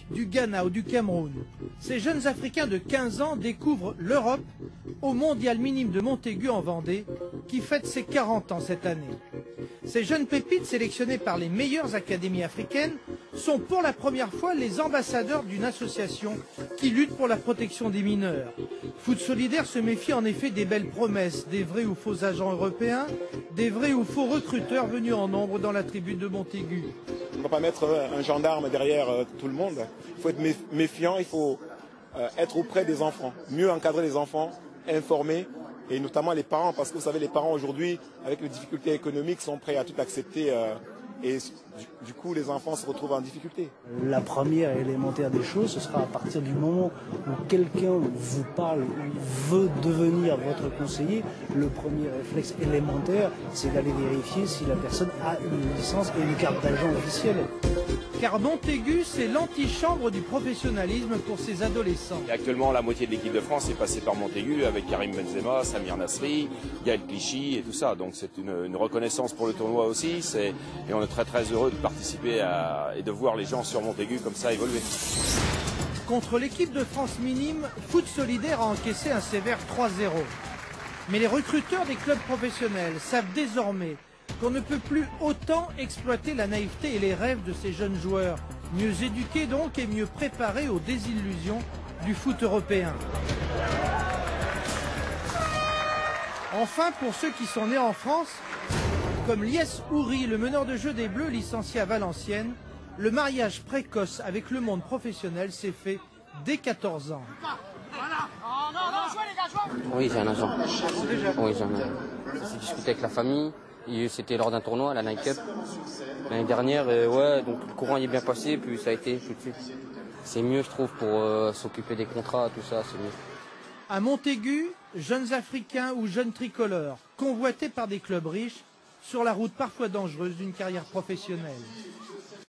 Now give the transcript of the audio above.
d'Afrique, du Ghana ou du Cameroun, ces jeunes Africains de 15 ans découvrent l'Europe au Mondial minime de Montaigu en Vendée, qui fête ses 40 ans cette année. Ces jeunes pépites sélectionnés par les meilleures académies africaines sont pour la première fois les ambassadeurs d'une association qui lutte pour la protection des mineurs. Foot Solidaire se méfie en effet des belles promesses, des vrais ou faux agents européens, des vrais ou faux recruteurs venus en nombre dans la tribune de Montaigu. On ne va pas mettre un gendarme derrière tout le monde. Il faut être méfiant, il faut être auprès des enfants, mieux encadrer les enfants, informer, et notamment les parents, parce que vous savez, les parents aujourd'hui, avec les difficultés économiques, sont prêts à tout accepter. Et du coup, les enfants se retrouvent en difficulté. La première élémentaire des choses, ce sera à partir du moment où quelqu'un vous parle, ou veut devenir votre conseiller, le premier réflexe élémentaire, c'est d'aller vérifier si la personne a une licence et une carte d'agent officielle. Car Montaigu, c'est l'antichambre du professionnalisme pour ces adolescents. Et actuellement, la moitié de l'équipe de France est passée par Montaigu avec Karim Benzema, Samir Nasri, Gaël Clichy et tout ça. Donc c'est une reconnaissance pour le tournoi aussi. Et on est très très heureux de participer et de voir les gens sur Montaigu comme ça évoluer. Contre l'équipe de France minime, Foot Solidaire a encaissé un sévère 3-0. Mais les recruteurs des clubs professionnels savent désormais qu'on ne peut plus autant exploiter la naïveté et les rêves de ces jeunes joueurs, mieux éduqués donc et mieux préparés aux désillusions du foot européen. Enfin, pour ceux qui sont nés en France, comme Lies Houri, le meneur de jeu des Bleus licencié à Valenciennes, le mariage précoce avec le monde professionnel s'est fait dès 14 ans. Oui, j'ai un agent. Oui, j'en ai. J'ai discuté avec la famille. C'était lors d'un tournoi, la Nike Cup. L'année dernière, ouais, donc le courant y est bien passé, puis ça a été tout de suite. C'est mieux, je trouve, pour s'occuper des contrats, tout ça, c'est mieux. À Montaigu, jeunes Africains ou jeunes tricolores, convoités par des clubs riches, sur la route parfois dangereuse d'une carrière professionnelle.